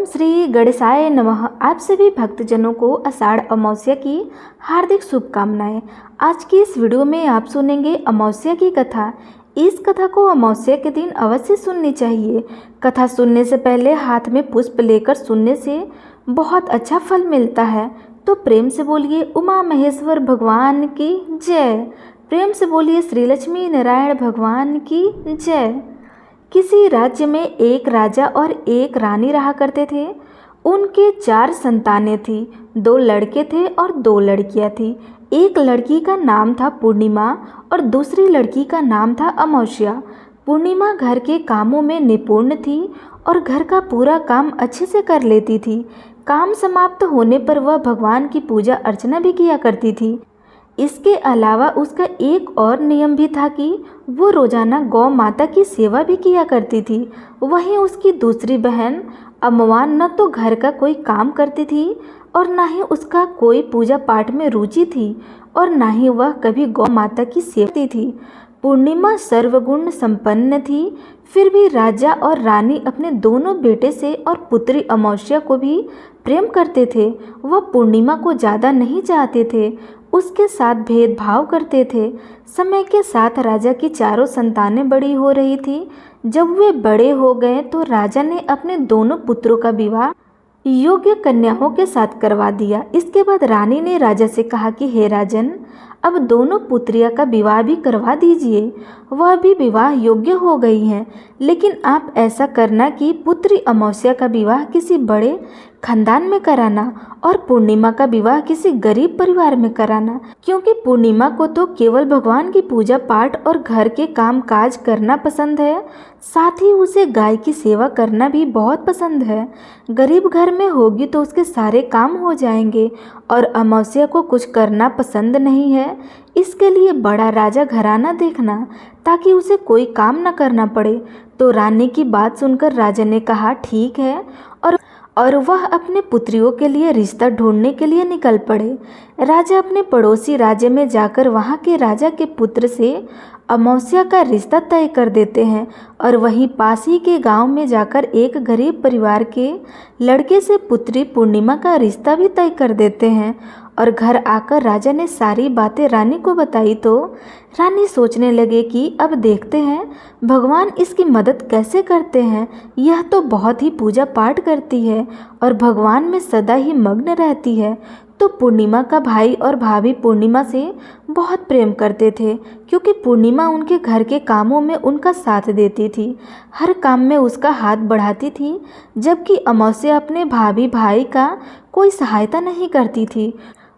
ओम श्री गणेशाय नमः। आप सभी भक्तजनों को आषाढ़ अमावस्या की हार्दिक शुभकामनाएं। आज की इस वीडियो में आप सुनेंगे अमावस्या की कथा। इस कथा को अमावस्या के दिन अवश्य सुननी चाहिए। कथा सुनने से पहले हाथ में पुष्प लेकर सुनने से बहुत अच्छा फल मिलता है। तो प्रेम से बोलिए उमा महेश्वर भगवान की जय। प्रेम से बोलिए श्री लक्ष्मी नारायण भगवान की जय। किसी राज्य में एक राजा और एक रानी रहा करते थे। उनके 4 संतानें थीं। 2 लड़के थे और 2 लड़कियां थीं। एक लड़की का नाम था पूर्णिमा और दूसरी लड़की का नाम था अमावस्या। पूर्णिमा घर के कामों में निपुण थी और घर का पूरा काम अच्छे से कर लेती थी। काम समाप्त होने पर वह भगवान की पूजा अर्चना भी किया करती थी। इसके अलावा उसका एक और नियम भी था कि वो रोजाना गौ माता की सेवा भी किया करती थी। वहीं उसकी दूसरी बहन अम्मान न तो घर का कोई काम करती थी और न ही उसका कोई पूजा पाठ में रुचि थी और न ही वह कभी गौ माता की सेवा करती थी। पूर्णिमा सर्वगुण संपन्न थी। फिर भी राजा और रानी अपने दोनों बेटे से और पुत्री अमावस्या को भी प्रेम करते थे। वह पूर्णिमा को ज़्यादा नहीं चाहते थे, उसके साथ भेदभाव करते थे। समय के साथ राजा की 4 संतानें बड़ी हो रही थी। जब वे बड़े हो गए तो राजा ने अपने दोनों पुत्रों का विवाह योग्य कन्याओं के साथ करवा दिया। इसके बाद रानी ने राजा से कहा कि हे राजन, अब दोनों पुत्रियों का विवाह भी करवा दीजिए। वह भी विवाह योग्य हो गई हैं, लेकिन आप ऐसा करना कि पुत्री अमावस्या का विवाह किसी बड़े खानदान में कराना और पूर्णिमा का विवाह किसी गरीब परिवार में कराना, क्योंकि पूर्णिमा को तो केवल भगवान की पूजा पाठ और घर के काम काज करना पसंद है। साथ ही उसे गाय की सेवा करना भी बहुत पसंद है। गरीब घर में होगी तो उसके सारे काम हो जाएंगे और अमावस्या को कुछ करना पसंद नहीं है। इसके लिए बड़ा राजा घराना देखना ताकि उसे कोई काम न करना पड़े। तो रानी की बात सुनकर राजा ने कहा ठीक है और वह अपने पुत्रियों के लिए रिश्ता ढूंढने के लिए निकल पड़े। राजा अपने पड़ोसी राज्य में जाकर वहाँ के राजा के पुत्र से अमावस्या का रिश्ता तय कर देते हैं और वहीं पास ही के गांव में जाकर एक गरीब परिवार के लड़के से पुत्री पूर्णिमा का रिश्ता भी तय कर देते हैं। और घर आकर राजा ने सारी बातें रानी को बताई तो रानी सोचने लगे कि अब देखते हैं भगवान इसकी मदद कैसे करते हैं। यह तो बहुत ही पूजा पाठ करती है और भगवान में सदा ही मग्न रहती है। तो पूर्णिमा का भाई और भाभी पूर्णिमा से बहुत प्रेम करते थे, क्योंकि पूर्णिमा उनके घर के कामों में उनका साथ देती थी, हर काम में उसका हाथ बढ़ाती थी, जबकि अमावस्या अपने भाभी भाई का कोई सहायता नहीं करती थी,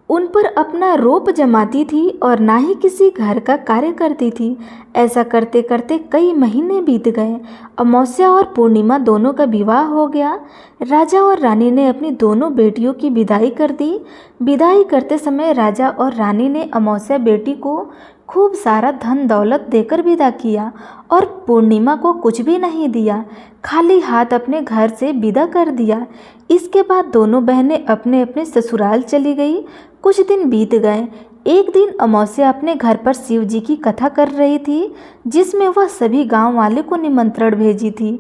उन पर अपना रोप जमाती थी और ना ही किसी घर का कार्य करती थी। ऐसा करते करते कई महीने बीत गए। अमावस्या और पूर्णिमा दोनों का विवाह हो गया। राजा और रानी ने अपनी दोनों बेटियों की विदाई कर दी। विदाई करते समय राजा और रानी ने अमावस्या बेटी को खूब सारा धन दौलत देकर विदा किया और पूर्णिमा को कुछ भी नहीं दिया, खाली हाथ अपने घर से विदा कर दिया। इसके बाद दोनों बहनें अपने अपने ससुराल चली गई। कुछ दिन बीत गए। एक दिन अमावस्या अपने घर पर शिव जी की कथा कर रही थी, जिसमें वह सभी गांव वाले को निमंत्रण भेजी थी,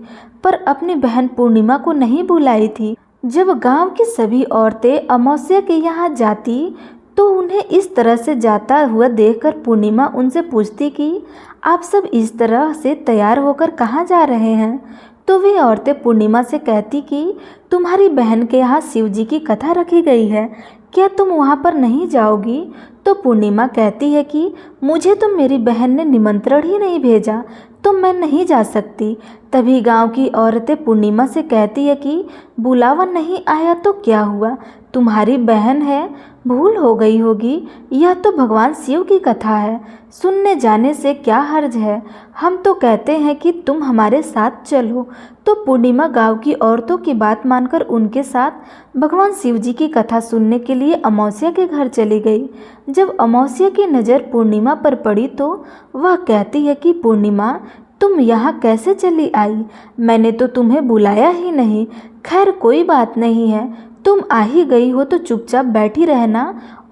पर अपनी बहन पूर्णिमा को नहीं बुलाई थी। जब गांव की सभी औरतें अमावस्या के यहाँ जाती तो उन्हें इस तरह से जाता हुआ देखकर पूर्णिमा उनसे पूछती कि आप सब इस तरह से तैयार होकर कहाँ जा रहे हैं। तो वे औरतें पूर्णिमा से कहती कि तुम्हारी बहन के यहाँ शिव जी की कथा रखी गई है, क्या तुम वहाँ पर नहीं जाओगी। तो पूर्णिमा कहती है कि मुझे तो मेरी बहन ने निमंत्रण ही नहीं भेजा, तो मैं नहीं जा सकती। तभी गांव की औरतें पूर्णिमा से कहती है कि बुलावा नहीं आया तो क्या हुआ, तुम्हारी बहन है, भूल हो गई होगी। यह तो भगवान शिव की कथा है, सुनने जाने से क्या हर्ज है। हम तो कहते हैं कि तुम हमारे साथ चलो। तो पूर्णिमा गांव की औरतों की बात मानकर उनके साथ भगवान शिव जी की कथा सुनने के लिए अमावस्या के घर चली गई। जब अमावस्या की नज़र पूर्णिमा पर पड़ी तो वह कहती है कि पूर्णिमा, तुम यहाँ कैसे चली आई, मैंने तो तुम्हें बुलाया ही नहीं। खैर कोई बात नहीं है, तुम आ ही गई हो तो चुपचाप बैठी रहना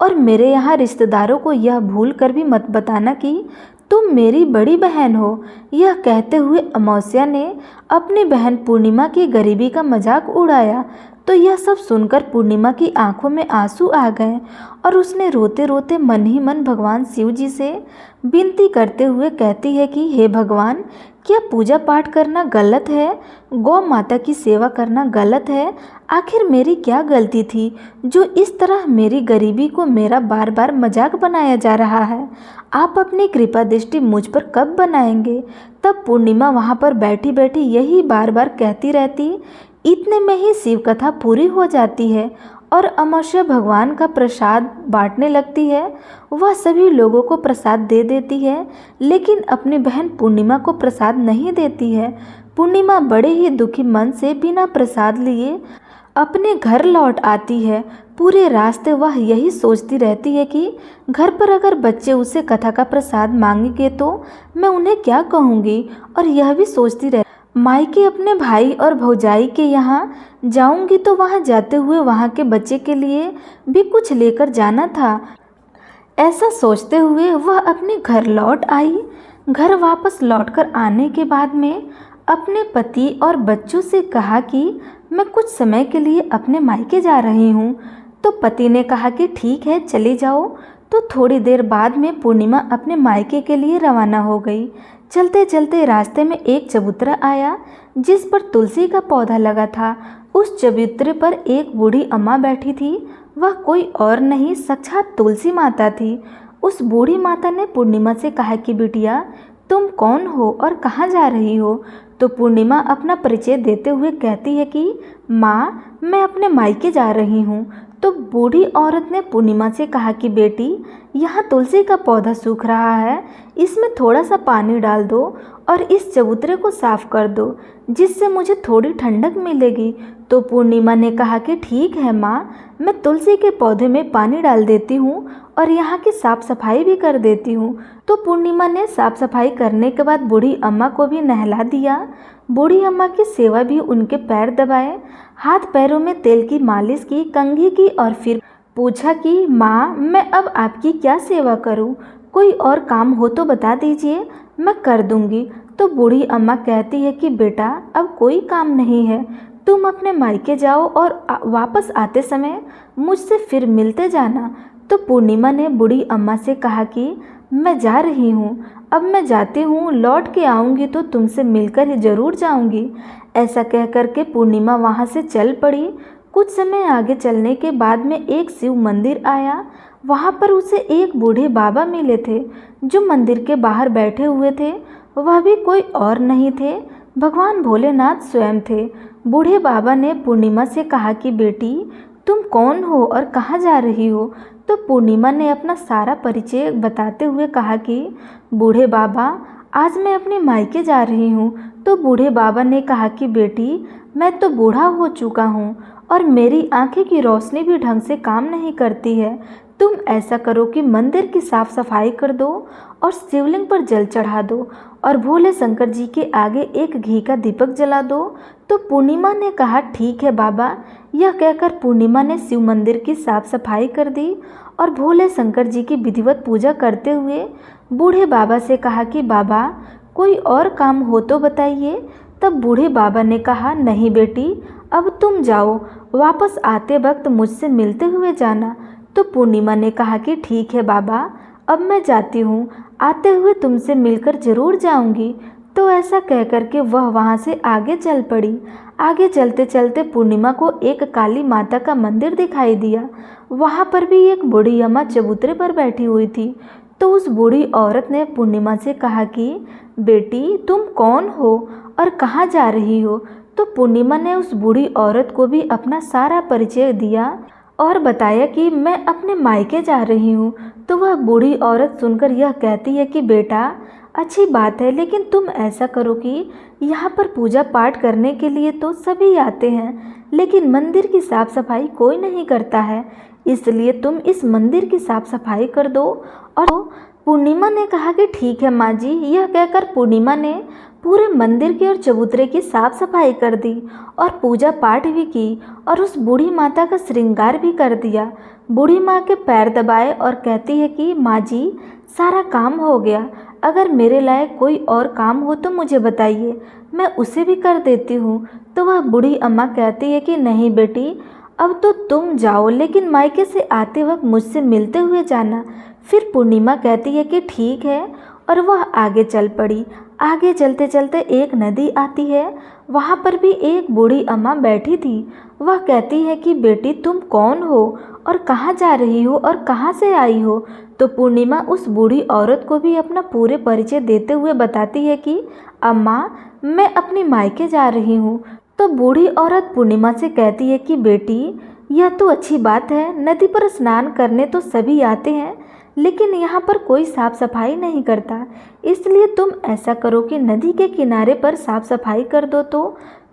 और मेरे यहाँ रिश्तेदारों को यह भूल कर भी मत बताना कि तुम मेरी बड़ी बहन हो। यह कहते हुए अमावस्या ने अपनी बहन पूर्णिमा की गरीबी का मजाक उड़ाया। तो यह सब सुनकर पूर्णिमा की आंखों में आंसू आ गए और उसने रोते रोते मन ही मन भगवान शिव जी से विनती करते हुए कहती है कि हे भगवान, क्या पूजा पाठ करना गलत है? गौ माता की सेवा करना गलत है? आखिर मेरी क्या गलती थी जो इस तरह मेरी गरीबी को मेरा बार बार मजाक बनाया जा रहा है? आप अपनी कृपा दृष्टि मुझ पर कब बनाएंगे? तब पूर्णिमा वहाँ पर बैठी बैठी यही बार बार कहती रहती। इतने में ही शिव कथा पूरी हो जाती है और अमावस्या भगवान का प्रसाद बांटने लगती है। वह सभी लोगों को प्रसाद दे देती है, लेकिन अपनी बहन पूर्णिमा को प्रसाद नहीं देती है। पूर्णिमा बड़े ही दुखी मन से बिना प्रसाद लिए अपने घर लौट आती है। पूरे रास्ते वह यही सोचती रहती है कि घर पर अगर बच्चे उससे कथा का प्रसाद मांगेंगे तो मैं उन्हें क्या कहूँगी। और यह भी सोचती रहती, मायके अपने भाई और भौजाई के यहाँ जाऊंगी तो वहाँ जाते हुए वहाँ के बच्चे के लिए भी कुछ लेकर जाना था। ऐसा सोचते हुए वह अपने घर लौट आई। घर वापस लौटकर आने के बाद में अपने पति और बच्चों से कहा कि मैं कुछ समय के लिए अपने मायके जा रही हूँ। तो पति ने कहा कि ठीक है, चले जाओ। तो थोड़ी देर बाद में पूर्णिमा अपने मायके के लिए रवाना हो गई। चलते चलते रास्ते में एक चबूतरा आया जिस पर तुलसी का पौधा लगा था। उस चबूतरे पर एक बूढ़ी अम्मा बैठी थी। वह कोई और नहीं, साक्षात तुलसी माता थी। उस बूढ़ी माता ने पूर्णिमा से कहा कि बिटिया, तुम कौन हो और कहाँ जा रही हो? तो पूर्णिमा अपना परिचय देते हुए कहती है कि माँ, मैं अपने मायके जा रही हूँ। तो बूढ़ी औरत ने पूर्णिमा से कहा कि बेटी, यहाँ तुलसी का पौधा सूख रहा है, इसमें थोड़ा सा पानी डाल दो और इस चबूतरे को साफ कर दो, जिससे मुझे थोड़ी ठंडक मिलेगी। तो पूर्णिमा ने कहा कि ठीक है माँ, मैं तुलसी के पौधे में पानी डाल देती हूँ और यहाँ की साफ सफाई भी कर देती हूँ। तो पूर्णिमा ने साफ सफाई करने के बाद बूढ़ी अम्मा को भी नहला दिया। बूढ़ी अम्मा की सेवा भी, उनके पैर दबाए, हाथ पैरों में तेल की मालिश की, कंघी की और फिर पूछा कि माँ, मैं अब आपकी क्या सेवा करूँ? कोई और काम हो तो बता दीजिए, मैं कर दूँगी। तो बूढ़ी अम्मा कहती है कि बेटा, अब कोई काम नहीं है, तुम अपने मायके जाओ और वापस आते समय मुझसे फिर मिलते जाना। तो पूर्णिमा ने बूढ़ी अम्मा से कहा कि मैं जा रही हूँ, अब मैं जाती हूँ, लौट के आऊँगी तो तुमसे मिलकर ही ज़रूर जाऊँगी। ऐसा कह कर के पूर्णिमा वहाँ से चल पड़ी। कुछ समय आगे चलने के बाद में एक शिव मंदिर आया। वहाँ पर उसे एक बूढ़े बाबा मिले थे जो मंदिर के बाहर बैठे हुए थे। वह भी कोई और नहीं थे, भगवान भोलेनाथ स्वयं थे। बूढ़े बाबा ने पूर्णिमा से कहा कि बेटी, तुम कौन हो और कहाँ जा रही हो? तो पूर्णिमा ने अपना सारा परिचय बताते हुए कहा कि बूढ़े बाबा, आज मैं अपने मायके जा रही हूँ। तो बूढ़े बाबा ने कहा कि बेटी, मैं तो बूढ़ा हो चुका हूँ और मेरी आंखें की रोशनी भी ढंग से काम नहीं करती है। तुम ऐसा करो कि मंदिर की साफ सफाई कर दो और शिवलिंग पर जल चढ़ा दो और भोले शंकर जी के आगे एक घी का दीपक जला दो। तो पूर्णिमा ने कहा ठीक है बाबा। यह कहकर पूर्णिमा ने शिव मंदिर की साफ सफाई कर दी और भोले शंकर जी की विधिवत पूजा करते हुए बूढ़े बाबा से कहा कि बाबा, कोई और काम हो तो बताइए। तब बूढ़े बाबा ने कहा नहीं बेटी, अब तुम जाओ, वापस आते वक्त मुझसे मिलते हुए जाना। तो पूर्णिमा ने कहा कि ठीक है बाबा, अब मैं जाती हूँ, आते हुए तुमसे मिलकर ज़रूर जाऊँगी। तो ऐसा कह कर के वह वहाँ से आगे चल पड़ी। आगे चलते चलते पूर्णिमा को एक काली माता का मंदिर दिखाई दिया। वहाँ पर भी एक बूढ़ी अम्मा चबूतरे पर बैठी हुई थी। तो उस बूढ़ी औरत ने पूर्णिमा से कहा कि बेटी, तुम कौन हो और कहाँ जा रही हो? तो पूर्णिमा ने उस बूढ़ी औरत को भी अपना सारा परिचय दिया और बताया कि मैं अपने मायके जा रही हूँ। तो वह बूढ़ी औरत सुनकर यह कहती है कि बेटा, अच्छी बात है, लेकिन तुम ऐसा करो कि यहाँ पर पूजा पाठ करने के लिए तो सभी आते हैं, लेकिन मंदिर की साफ सफाई कोई नहीं करता है, इसलिए तुम इस मंदिर की साफ सफाई कर दो। और पूर्णिमा ने कहा कि ठीक है माँ जी। यह कहकर पूर्णिमा ने पूरे मंदिर की और चबूतरे की साफ सफाई कर दी और पूजा पाठ भी की और उस बूढ़ी माता का श्रृंगार भी कर दिया। बूढ़ी माँ के पैर दबाए और कहती है कि माँ जी, सारा काम हो गया, अगर मेरे लायक कोई और काम हो तो मुझे बताइए, मैं उसे भी कर देती हूँ। तो वह बूढ़ी अम्मा कहती है कि नहीं बेटी, अब तो तुम जाओ, लेकिन मायके से आते वक्त मुझसे मिलते हुए जाना। फिर पूर्णिमा कहती है कि ठीक है, और वह आगे चल पड़ी। आगे चलते चलते एक नदी आती है। वहाँ पर भी एक बूढ़ी अम्मा बैठी थी। वह कहती है कि बेटी तुम कौन हो और कहाँ जा रही हो और कहाँ से आई हो। तो पूर्णिमा उस बूढ़ी औरत को भी अपना पूरे परिचय देते हुए बताती है कि अम्मा, मैं अपनी मायके जा रही हूँ। तो बूढ़ी औरत पूर्णिमा से कहती है कि बेटी, यह तो अच्छी बात है, नदी पर स्नान करने तो सभी आते हैं, लेकिन यहाँ पर कोई साफ सफाई नहीं करता, इसलिए तुम ऐसा करो कि नदी के किनारे पर साफ सफाई कर दो। तो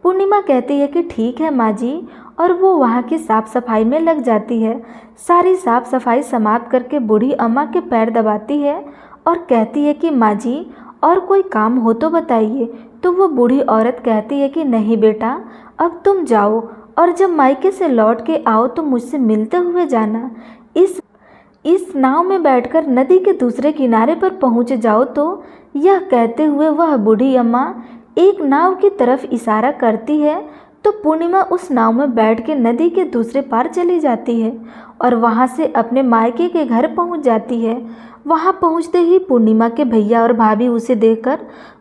पूर्णिमा कहती है कि ठीक है माँ जी, और वो वहाँ की साफ सफाई में लग जाती है। सारी साफ सफाई समाप्त करके बूढ़ी अम्मा के पैर दबाती है और कहती है कि माँ जी, और कोई काम हो तो बताइए। तो वो बूढ़ी औरत कहती है कि नहीं बेटा, अब तुम जाओ, और जब मायके से लौट के आओ तो मुझसे मिलते हुए जाना। इस नाव में बैठकर नदी के दूसरे किनारे पर पहुंच जाओ। तो यह कहते हुए वह बूढ़ी अम्मा एक नाव की तरफ इशारा करती है। तो पूर्णिमा उस नाव में बैठ के नदी के दूसरे पार चली जाती है और वहां से अपने मायके के घर पहुंच जाती है। वहां पहुंचते ही पूर्णिमा के भैया और भाभी उसे देखकर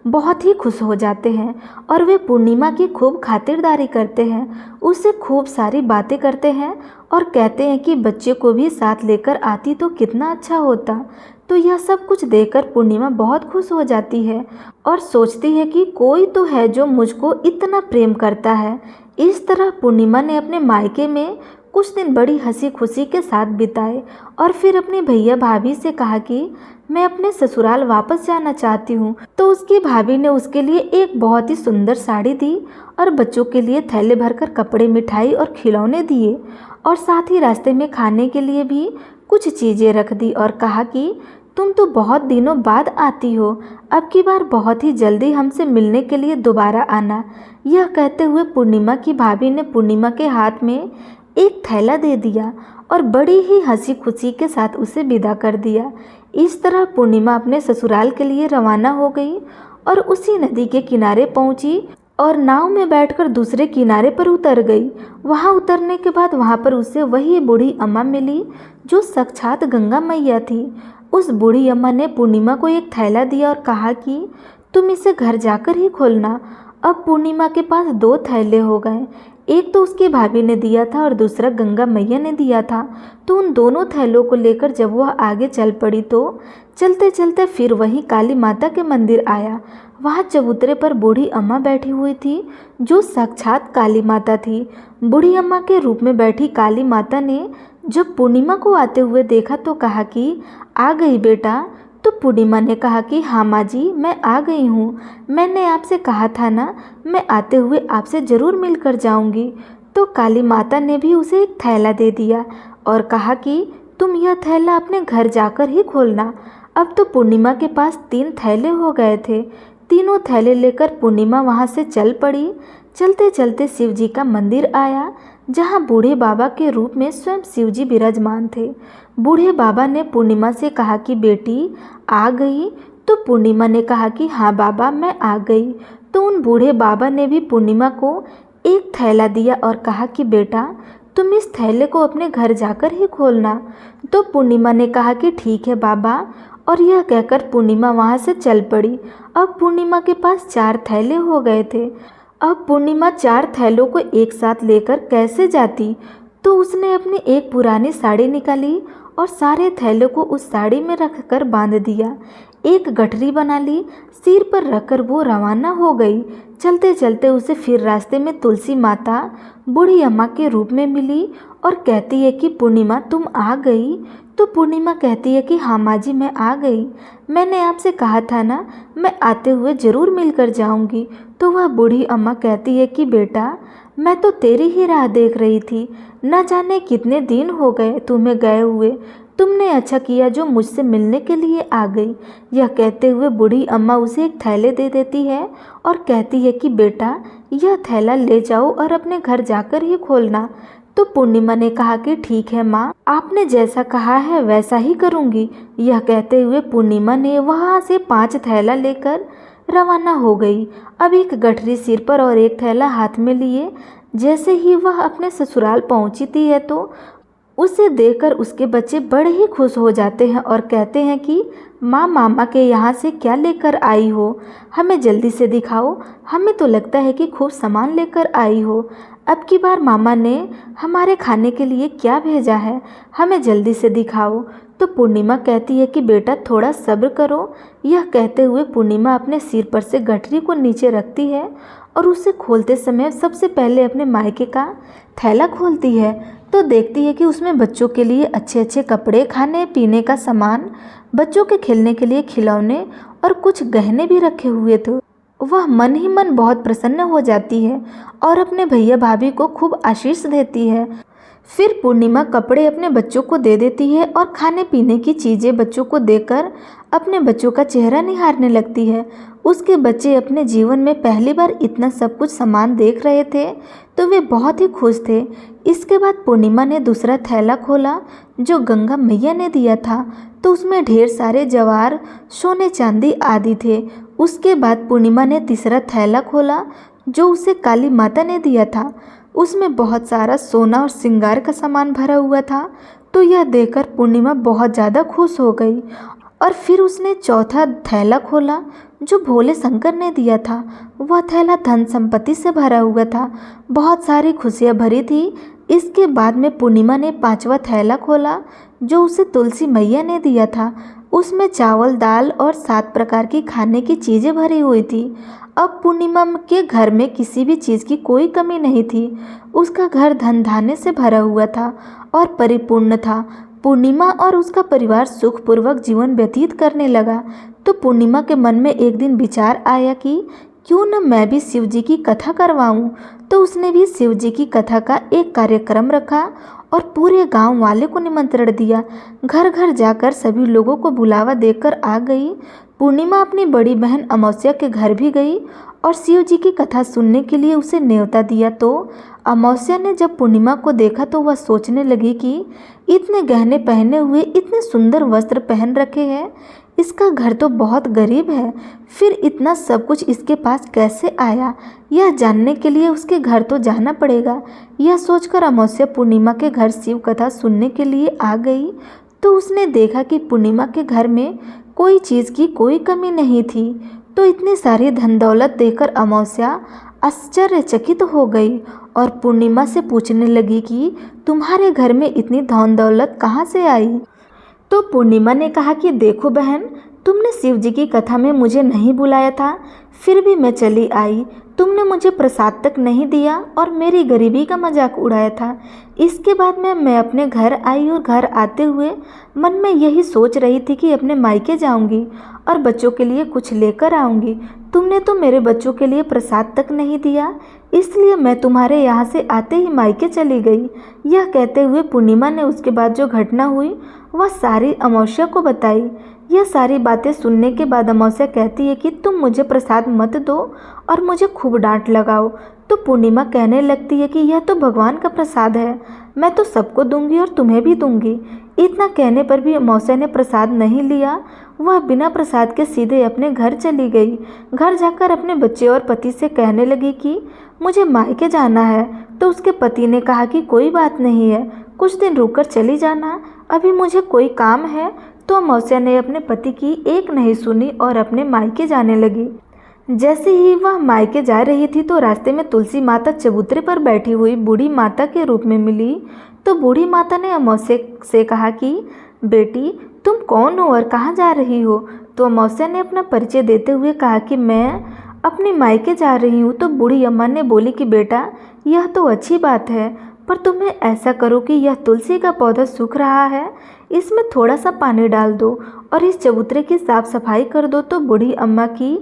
बहुत ही खुश हो जाते हैं और वे पूर्णिमा की खूब खातिरदारी करते हैं, उससे खूब सारी बातें करते हैं और कहते हैं कि बच्चे को भी साथ लेकर आती तो कितना अच्छा होता। तो यह सब कुछ देखकर पूर्णिमा बहुत खुश हो जाती है और सोचती है कि कोई तो है जो मुझको इतना प्रेम करता है। इस तरह पूर्णिमा ने अपने मायके में कुछ दिन बड़ी हंसी खुशी के साथ बिताए और फिर अपने भैया भाभी से कहा कि मैं अपने ससुराल वापस जाना चाहती हूँ। तो उसकी भाभी ने उसके लिए एक बहुत ही सुंदर साड़ी दी और बच्चों के लिए थैले भरकर कपड़े, मिठाई और खिलौने दिए और साथ ही रास्ते में खाने के लिए भी कुछ चीज़ें रख दी और कहा कि तुम तो बहुत दिनों बाद आती हो, अब की बार बहुत ही जल्दी हमसे मिलने के लिए दोबारा आना। यह कहते हुए पूर्णिमा की भाभी ने पूर्णिमा के हाथ में एक थैला दे दिया और बड़ी ही हंसी खुशी के साथ उसे विदा कर दिया। इस तरह पूर्णिमा अपने ससुराल के लिए रवाना हो गई और उसी नदी के किनारे पहुंची और नाव में बैठकर दूसरे किनारे पर उतर गई। वहां उतरने के बाद वहां पर उसे वही बूढ़ी अम्मा मिली जो साक्षात गंगा मैया थी। उस बूढ़ी अम्मा ने पूर्णिमा को एक थैला दिया और कहा कि तुम इसे घर जाकर ही खोलना। अब पूर्णिमा के पास दो थैले हो गए, एक तो उसकी भाभी ने दिया था और दूसरा गंगा मैया ने दिया था। तो उन दोनों थैलों को लेकर जब वह आगे चल पड़ी तो चलते चलते फिर वहीं काली माता के मंदिर आया। वहाँ चबूतरे पर बूढ़ी अम्मा बैठी हुई थी जो साक्षात काली माता थी। बूढ़ी अम्मा के रूप में बैठी काली माता ने जब पूर्णिमा को आते हुए देखा तो कहा कि आ गई बेटा। तो पूर्णिमा ने कहा कि हाँ माँ जी, मैं आ गई हूँ, मैंने आपसे कहा था ना, मैं आते हुए आपसे ज़रूर मिलकर जाऊँगी। तो काली माता ने भी उसे एक थैला दे दिया और कहा कि तुम यह थैला अपने घर जाकर ही खोलना। अब तो पूर्णिमा के पास 3 थैले हो गए थे। तीनों थैले लेकर पूर्णिमा वहाँ से चल पड़ी। चलते चलते शिव जी का मंदिर आया जहाँ बूढ़े बाबा के रूप में स्वयं शिव जी विराजमान थे। बूढ़े बाबा ने पूर्णिमा से कहा कि बेटी आ गई। तो पूर्णिमा ने कहा कि हाँ बाबा, मैं आ गई। तो उन बूढ़े बाबा ने भी पूर्णिमा को एक थैला दिया और कहा कि बेटा तुम इस थैले को अपने घर जाकर ही खोलना। तो पूर्णिमा ने कहा कि ठीक है बाबा, और यह कहकर पूर्णिमा वहाँ से चल पड़ी। अब पूर्णिमा के पास 4 थैले हो गए थे। अब पूर्णिमा 4 थैलों को एक साथ लेकर कैसे जाती। तो उसने अपनी एक पुरानी साड़ी निकाली और सारे थैलों को उस साड़ी में रखकर बांध दिया। एक गठरी बना ली, सिर पर रखकर वो रवाना हो गई। चलते चलते उसे फिर रास्ते में तुलसी माता बूढ़ी अम्मा के रूप में मिली और कहती है कि पूर्णिमा तुम आ गई। तो पूर्णिमा कहती है कि हाँ माँ जी, मैं आ गई, मैंने आपसे कहा था ना, मैं आते हुए ज़रूर मिलकर जाऊंगी। तो वह बूढ़ी अम्मा कहती है कि बेटा मैं तो तेरी ही राह देख रही थी, न जाने कितने दिन हो गए तुम्हें गए हुए, तुमने अच्छा किया जो मुझसे मिलने के लिए आ गई। यह कहते हुए बूढ़ी अम्मा उसे एक थैले दे देती है और कहती है कि बेटा यह थैला ले जाओ और अपने घर जाकर ही खोलना। तो पूर्णिमा ने कहा कि ठीक है माँ, आपने जैसा कहा है वैसा ही करूँगी। यह कहते हुए पूर्णिमा ने वहाँ से 5 थैला लेकर रवाना हो गई। अब एक गठरी सिर पर और एक थैला हाथ में लिए जैसे ही वह अपने ससुराल पहुँची थी है तो उसे देखकर उसके बच्चे बड़े ही खुश हो जाते हैं और कहते हैं कि माँ, मामा के यहाँ से क्या लेकर आई हो, हमें जल्दी से दिखाओ। हमें तो लगता है कि खूब सामान लेकर आई हो। अब की बार मामा ने हमारे खाने के लिए क्या भेजा है, हमें जल्दी से दिखाओ। तो पूर्णिमा कहती है कि बेटा थोड़ा सब्र करो। यह कहते हुए पूर्णिमा अपने सिर पर से गठरी को नीचे रखती है और उसे खोलते समय सबसे पहले अपने मायके का थैला खोलती है तो देखती है कि उसमें बच्चों के लिए अच्छे अच्छे कपड़े, खाने पीने का सामान, बच्चों के खेलने के लिए खिलौने और कुछ गहने भी रखे हुए थे। वह मन ही मन बहुत प्रसन्न हो जाती है और अपने भैया भाभी को खूब आशीष देती है। फिर पूर्णिमा कपड़े अपने बच्चों को दे देती है और खाने पीने की चीज़ें बच्चों को देकर अपने बच्चों का चेहरा निहारने लगती है। उसके बच्चे अपने जीवन में पहली बार इतना सब कुछ सामान देख रहे थे तो वे बहुत ही खुश थे। इसके बाद पूर्णिमा ने दूसरा थैला खोला जो गंगा मैया ने दिया था तो उसमें ढेर सारे जवाहर, सोने चांदी आदि थे। उसके बाद पूर्णिमा ने तीसरा थैला खोला जो उसे काली माता ने दिया था। उसमें बहुत सारा सोना और श्रृंगार का सामान भरा हुआ था तो यह देखकर पूर्णिमा बहुत ज़्यादा खुश हो गई। और फिर उसने चौथा थैला खोला जो भोले शंकर ने दिया था। वह थैला धन संपत्ति से भरा हुआ था, बहुत सारी खुशियाँ भरी थी। इसके बाद में पूर्णिमा ने 5वां थैला खोला जो उसे तुलसी मैया ने दिया था। उसमें चावल, दाल और 7 प्रकार की खाने की चीज़ें भरी हुई थी। अब पूर्णिमा के घर में किसी भी चीज़ की कोई कमी नहीं थी। उसका घर धन धान्य से भरा हुआ था और परिपूर्ण था। पूर्णिमा और उसका परिवार सुखपूर्वक जीवन व्यतीत करने लगा। तो पूर्णिमा के मन में एक दिन विचार आया कि क्यों न मैं भी शिव जी की कथा करवाऊं। तो उसने भी शिव जी की कथा का एक कार्यक्रम रखा और पूरे गांव वाले को निमंत्रण दिया। घर घर जाकर सभी लोगों को बुलावा देकर आ गई। पूर्णिमा अपनी बड़ी बहन अमावस्या के घर भी गई और शिव जी की कथा सुनने के लिए उसे न्योता दिया। तो अमावस्या ने जब पूर्णिमा को देखा तो वह सोचने लगी कि इतने गहने पहने हुए, इतने सुंदर वस्त्र पहन रखे हैं, इसका घर तो बहुत गरीब है, फिर इतना सब कुछ इसके पास कैसे आया, यह जानने के लिए उसके घर तो जाना पड़ेगा। यह सोचकर अमावस्या पूर्णिमा के घर शिव कथा सुनने के लिए आ गई। तो उसने देखा कि पूर्णिमा के घर में कोई चीज़ की कोई कमी नहीं थी। तो इतनी सारी धन दौलत देखकर अमावस्या आश्चर्यचकित हो गई और पूर्णिमा से पूछने लगी कि तुम्हारे घर में इतनी धन दौलत कहाँ से आई। तो पूर्णिमा ने कहा कि देखो बहन, तुमने शिव जी की कथा में मुझे नहीं बुलाया था, फिर भी मैं चली आई। तुमने मुझे प्रसाद तक नहीं दिया और मेरी गरीबी का मजाक उड़ाया था। इसके बाद मैं अपने घर आई और घर आते हुए मन में यही सोच रही थी कि अपने मायके जाऊंगी और बच्चों के लिए कुछ लेकर आऊंगी। तुमने तो मेरे बच्चों के लिए प्रसाद तक नहीं दिया, इसलिए मैं तुम्हारे यहाँ से आते ही मायके चली गई। यह कहते हुए पूर्णिमा ने उसके बाद जो घटना हुई वह सारी अमावस्या को बताई। यह सारी बातें सुनने के बाद अमावस्या कहती है कि तुम मुझे प्रसाद मत दो और मुझे खूब डांट लगाओ। तो पूर्णिमा कहने लगती है कि यह तो भगवान का प्रसाद है, मैं तो सबको दूंगी और तुम्हें भी दूंगी। इतना कहने पर भी अमावस्या ने प्रसाद नहीं लिया। वह बिना प्रसाद के सीधे अपने घर चली गई। घर जाकर अपने बच्चे और पति से कहने लगी कि मुझे मायके जाना है। तो उसके पति ने कहा कि कोई बात नहीं है, कुछ दिन रुककर चली जाना, अभी मुझे कोई काम है। तो अमावस्या ने अपने पति की एक नहीं सुनी और अपने मायके जाने लगी। जैसे ही वह मायके जा रही थी तो रास्ते में तुलसी माता चबूतरे पर बैठी हुई बूढ़ी माता के रूप में मिली। तो बूढ़ी माता ने अमावस्या से कहा कि बेटी, तुम कौन हो और कहाँ जा रही हो। तो अमावस्या ने अपना परिचय देते हुए कहा कि मैं अपने मायके जा रही हूँ। तो बूढ़ी अम्मा ने बोली कि बेटा, यह तो अच्छी बात है, पर तुम्हें ऐसा करो कि यह तुलसी का पौधा सूख रहा है, इसमें थोड़ा सा पानी डाल दो और इस चबूतरे की साफ सफाई कर दो। तो बूढ़ी अम्मा की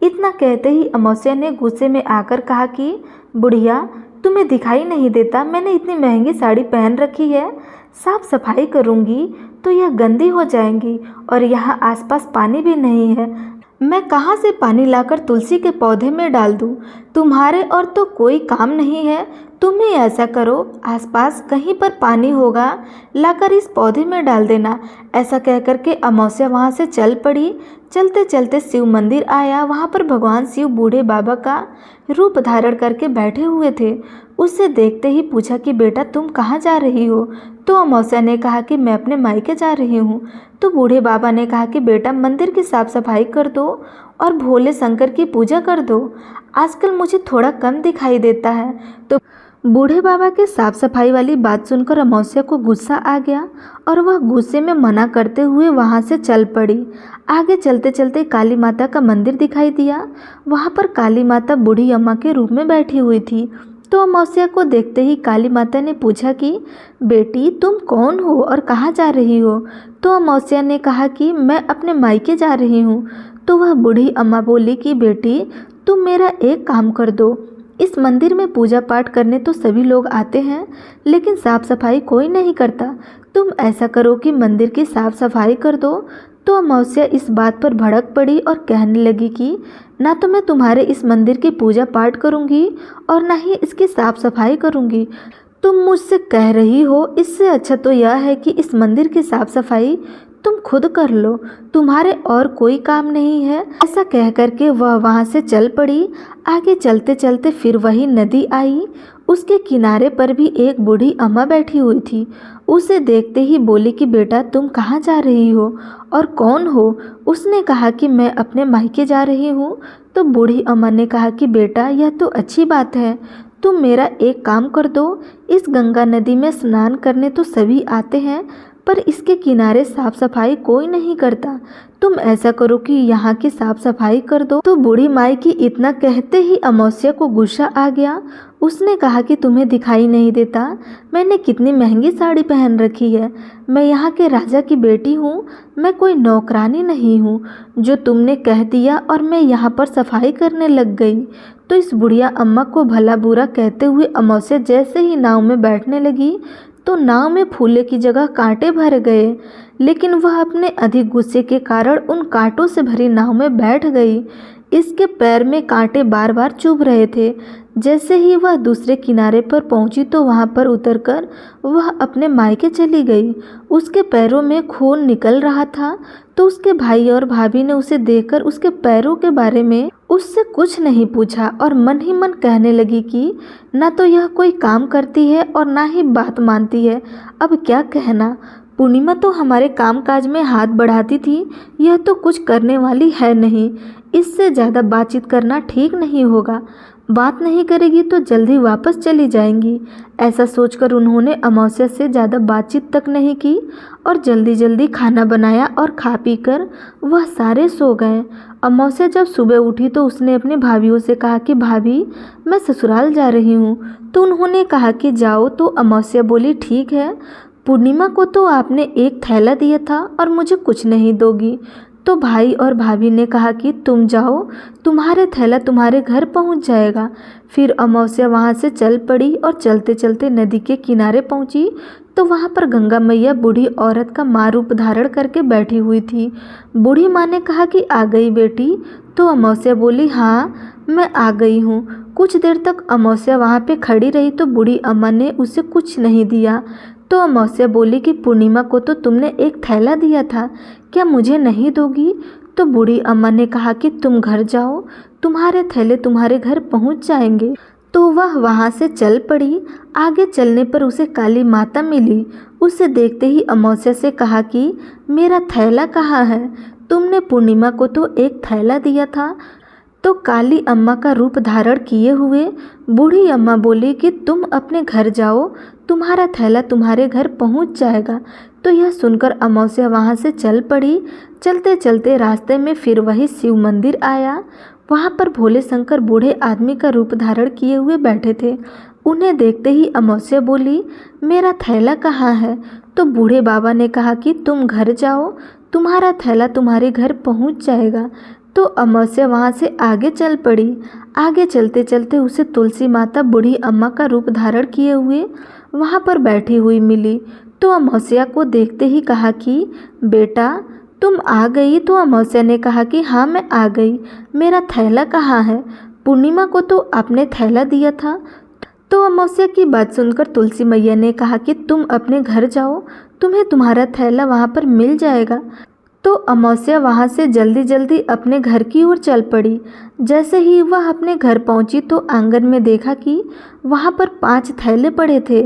इतना कहते ही अमावस्या ने गुस्से में आकर कहा कि बुढ़िया, तुम्हें दिखाई नहीं देता मैंने इतनी महंगी साड़ी पहन रखी है? साफ सफाई करूँगी तो यह गंदी हो जाएंगी और यहाँ आसपास पानी भी नहीं है। मैं कहाँ से पानी लाकर तुलसी के पौधे में डाल दूँ? तुम्हारे और तो कोई काम नहीं है। तुम ही ऐसा करो, आसपास कहीं पर पानी होगा, लाकर इस पौधे में डाल देना। ऐसा कहकर के अमावस्या वहाँ से चल पड़ी। चलते चलते शिव मंदिर आया। वहाँ पर भगवान शिव बूढ़े बाबा का रूप धारण करके बैठे हुए थे। उसे देखते ही पूछा कि बेटा तुम कहाँ जा रही हो? तो अमावस्या ने कहा कि मैं अपने मायके जा रही हूँ। तो बूढ़े बाबा ने कहा कि बेटा मंदिर की साफ सफाई कर दो और भोले शंकर की पूजा कर दो, आजकल मुझे थोड़ा कम दिखाई देता है। तो बूढ़े बाबा के साफ सफाई वाली बात सुनकर अमावस्या को गुस्सा आ गया और वह गुस्से में मना करते हुए वहाँ से चल पड़ी। आगे चलते चलते काली माता का मंदिर दिखाई दिया। वहाँ पर काली माता बूढ़ी अम्मा के रूप में बैठी हुई थी। तो अमावस्या को देखते ही काली माता ने पूछा कि बेटी तुम कौन हो और कहाँ जा रही हो? तो अमावस्या ने कहा कि मैं अपने मायके जा रही हूँ। तो वह बूढ़ी अम्मा बोली कि बेटी तुम मेरा एक काम कर दो, इस मंदिर में पूजा पाठ करने तो सभी लोग आते हैं लेकिन साफ सफाई कोई नहीं करता। तुम ऐसा करो कि मंदिर की साफ सफाई कर दो। तो अमावस्या इस बात पर भड़क पड़ी और कहने लगी कि ना तो मैं तुम्हारे इस मंदिर की पूजा पाठ करूंगी और ना ही इसकी साफ सफाई करूंगी। तुम मुझसे कह रही हो, इससे अच्छा तो यह है कि इस मंदिर की साफ सफाई तुम खुद कर लो, तुम्हारे और कोई काम नहीं है। ऐसा कह करके वह वहाँ से चल पड़ी। आगे चलते चलते फिर वही नदी आई। उसके किनारे पर भी एक बूढ़ी अम्मा बैठी हुई थी। उसे देखते ही बोली कि बेटा तुम कहाँ जा रही हो और कौन हो? उसने कहा कि मैं अपने मायके जा रही हूँ। तो बूढ़ी अम्मा ने कहा कि बेटा यह तो अच्छी बात है, तुम मेरा एक काम कर दो, इस गंगा नदी में स्नान करने तो सभी आते हैं पर इसके किनारे साफ सफाई कोई नहीं करता। तुम ऐसा करो कि यहाँ की साफ सफाई कर दो। तो बूढ़ी माई की इतना कहते ही अमावस्या को गुस्सा आ गया। उसने कहा कि तुम्हें दिखाई नहीं देता मैंने कितनी महंगी साड़ी पहन रखी है? मैं यहाँ के राजा की बेटी हूँ, मैं कोई नौकरानी नहीं हूँ जो तुमने कह दिया और मैं यहाँ पर सफाई करने लग गई। तो इस बुढ़िया अम्मा को भला बुरा कहते हुए अमावस्या जैसे ही नाव में बैठने लगी तो नाव में फूले की जगह कांटे भर गए, लेकिन वह अपने अधिक गुस्से के कारण उन कांटों से भरी नाव में बैठ गई। इसके पैर में कांटे बार बार चुभ रहे थे। जैसे ही वह दूसरे किनारे पर पहुंची तो वहां पर उतरकर वह अपने मायके चली गई। उसके पैरों में खून निकल रहा था। तो उसके भाई और भाभी ने उसे देखकर उसके पैरों के बारे में उससे कुछ नहीं पूछा और मन ही मन कहने लगी कि ना तो यह कोई काम करती है और ना ही बात मानती है, अब क्या कहना। पूर्णिमा तो हमारे कामकाज में हाथ बढ़ाती थी, यह तो कुछ करने वाली है नहीं। इससे ज़्यादा बातचीत करना ठीक नहीं होगा, बात नहीं करेगी तो जल्दी वापस चली जाएंगी। ऐसा सोचकर उन्होंने अमावस्या से ज़्यादा बातचीत तक नहीं की और जल्दी जल्दी खाना बनाया और खा पी कर वह सारे सो गए। अमावस्या जब सुबह उठी तो उसने अपनी भाभियों से कहा कि भाभी मैं ससुराल जा रही हूँ। तो उन्होंने कहा कि जाओ। तो अमावस्या बोली ठीक है, पूर्णिमा को तो आपने एक थैला दिया था और मुझे कुछ नहीं दोगी। तो भाई और भाभी ने कहा कि तुम जाओ, तुम्हारे थैला तुम्हारे घर पहुंच जाएगा। फिर अमावस्या वहां से चल पड़ी और चलते चलते नदी के किनारे पहुंची तो वहां पर गंगा मैया बूढ़ी औरत का माँ रूप धारण करके बैठी हुई थी। बूढ़ी माँ ने कहा कि आ गई बेटी? तो अमावस्या बोली हाँ मैं आ गई हूँ। कुछ देर तक अमावस्या वहाँ पे खड़ी रही तो बूढ़ी अम्मा ने उसे कुछ नहीं दिया। तो अमावस्या बोली कि पूर्णिमा को तो तुमने एक थैला दिया था, क्या मुझे नहीं दोगी? तो बूढ़ी अम्मा ने कहा कि तुम घर जाओ, तुम्हारे थैले तुम्हारे घर पहुंच जाएंगे। तो वह वहां से चल पड़ी। आगे चलने पर उसे काली माता मिली। उसे देखते ही अमावस्या से कहा कि मेरा थैला कहाँ है? तुमने पूर्णिमा को तो एक थैला दिया था। तो काली अम्मा का रूप धारण किए हुए बूढ़ी अम्मा बोली कि तुम अपने घर जाओ, तुम्हारा थैला तुम्हारे घर पहुंच जाएगा। तो यह सुनकर अमावस्या वहां से चल पड़ी। चलते चलते रास्ते में फिर वही शिव मंदिर आया। वहां पर भोले शंकर बूढ़े आदमी का रूप धारण किए हुए बैठे थे। उन्हें देखते ही अमावस्या बोली मेरा थैला कहाँ है? तो बूढ़े बाबा ने कहा कि तुम घर जाओ, तुम्हारा थैला तुम्हारे घर पहुंच जाएगा। तो अमावस्या वहाँ से आगे चल पड़ी। आगे चलते चलते उसे तुलसी माता बूढ़ी अम्मा का रूप धारण किए हुए वहाँ पर बैठी हुई मिली। तो अमावस्या को देखते ही कहा कि बेटा तुम आ गई। तो अमावस्या ने कहा कि हाँ मैं आ गई, मेरा थैला कहाँ है? पूर्णिमा को तो आपने थैला दिया था। तो अमावस्या की बात सुनकर तुलसी मैया ने कहा कि तुम अपने घर जाओ, तुम्हें तुम्हारा थैला वहाँ पर मिल जाएगा। तो अमावस्या वहाँ से जल्दी जल्दी अपने घर की ओर चल पड़ी। जैसे ही वह अपने घर पहुँची तो आंगन में देखा कि वहाँ पर 5 थैले पड़े थे।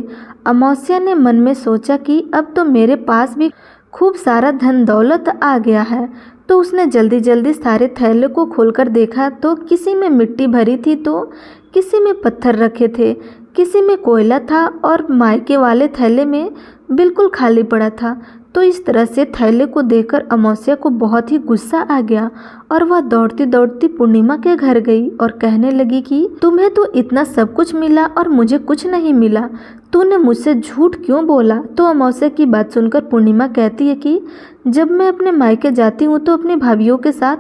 अमावस्या ने मन में सोचा कि अब तो मेरे पास भी खूब सारा धन दौलत आ गया है। तो उसने जल्दी जल्दी सारे थैले को खोलकर देखा तो किसी में मिट्टी भरी थी, तो किसी में पत्थर रखे थे, किसी में कोयला था और मायके वाले थैले में बिल्कुल खाली पड़ा था। तो इस तरह से थैले को देखकर अमावस्या को बहुत ही गुस्सा आ गया और वह दौड़ती दौड़ती पूर्णिमा के घर गई और कहने लगी कि तुम्हें तो इतना सब कुछ मिला और मुझे कुछ नहीं मिला, तूने मुझसे झूठ क्यों बोला? तो अमावस्या की बात सुनकर पूर्णिमा कहती है कि जब मैं अपने मायके जाती हूँ तो अपनी भाभीयों के साथ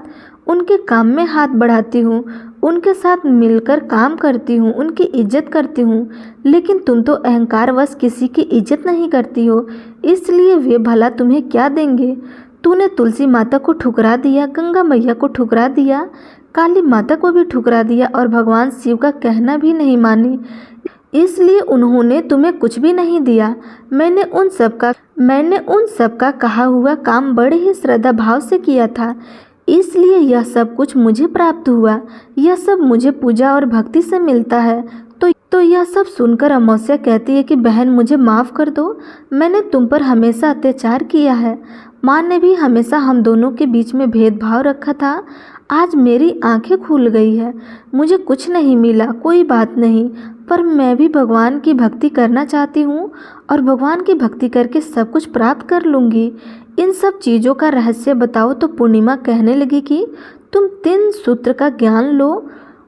उनके काम में हाथ बढ़ाती हूँ, उनके साथ मिलकर काम करती हूँ, उनकी इज्जत करती हूँ, लेकिन तुम तो अहंकारवश किसी की इज्जत नहीं करती हो, इसलिए वे भला तुम्हें क्या देंगे? तूने तुलसी माता को ठुकरा दिया, गंगा मैया को ठुकरा दिया, काली माता को भी ठुकरा दिया और भगवान शिव का कहना भी नहीं मानी, इसलिए उन्होंने तुम्हें कुछ भी नहीं दिया। मैंने उन सब का कहा हुआ काम बड़े ही श्रद्धा भाव से किया था, इसलिए यह सब कुछ मुझे प्राप्त हुआ। यह सब मुझे पूजा और भक्ति से मिलता है। तो यह सब सुनकर अमावस्या कहती है कि बहन मुझे माफ़ कर दो, मैंने तुम पर हमेशा अत्याचार किया है। माँ ने भी हमेशा हम दोनों के बीच में भेदभाव रखा था। आज मेरी आंखें खुल गई है, मुझे कुछ नहीं मिला, कोई बात नहीं, पर मैं भी भगवान की भक्ति करना चाहती हूँ और भगवान की भक्ति करके सब कुछ प्राप्त कर लूँगी। इन सब चीज़ों का रहस्य बताओ। तो पूर्णिमा कहने लगी कि तुम 3 सूत्र का ज्ञान लो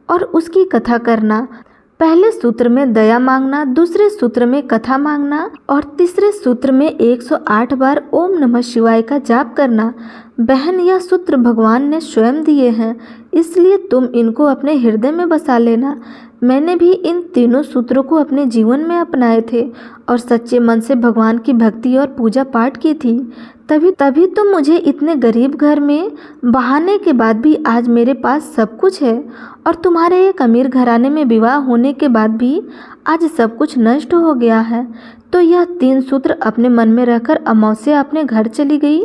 और उसकी कथा करना। पहले सूत्र में दया मांगना, दूसरे सूत्र में कथा मांगना और तीसरे सूत्र में 108 बार ओम नमः शिवाय का जाप करना। बहन यह सूत्र भगवान ने स्वयं दिए हैं, इसलिए तुम इनको अपने हृदय में बसा लेना। मैंने भी इन तीनों सूत्रों को अपने जीवन में अपनाए थे और सच्चे मन से भगवान की भक्ति और पूजा पाठ की थी। तभी तो मुझे इतने गरीब घर में बहाने के बाद भी आज मेरे पास सब कुछ है, और तुम्हारे एक अमीर घराने में विवाह होने के बाद भी आज सब कुछ नष्ट हो गया है। तो यह 3 सूत्र अपने मन में रखकर अमावस्या अपने घर चली गई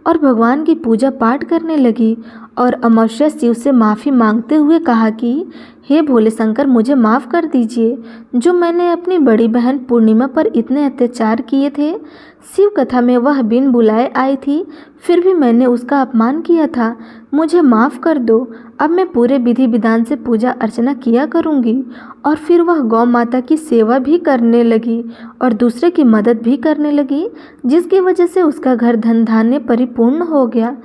और भगवान की पूजा पाठ करने लगी। और अमावस्या शिव से माफ़ी मांगते हुए कहा कि हे भोले शंकर, मुझे माफ़ कर दीजिए, जो मैंने अपनी बड़ी बहन पूर्णिमा पर इतने अत्याचार किए थे। शिव कथा में वह बिन बुलाए आई थी, फिर भी मैंने उसका अपमान किया था, मुझे माफ़ कर दो। अब मैं पूरे विधि विधान से पूजा अर्चना किया करूँगी। और फिर वह गौ माता की सेवा भी करने लगी और दूसरे की मदद भी करने लगी, जिसकी वजह से उसका घर धन धान्य परिपूर्ण हो गया।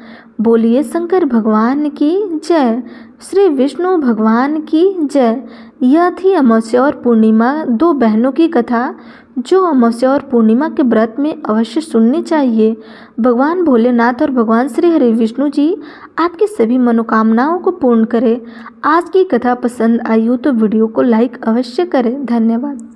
बोलिए शंकर भगवान की जय, श्री विष्णु भगवान की जय। यह थी अमावस्या और पूर्णिमा, 2 बहनों की कथा, जो अमावस्या और पूर्णिमा के व्रत में अवश्य सुननी चाहिए। भगवान भोलेनाथ और भगवान श्री हरि विष्णु जी आपकी सभी मनोकामनाओं को पूर्ण करें। आज की कथा पसंद आई हो तो वीडियो को लाइक अवश्य करें। धन्यवाद।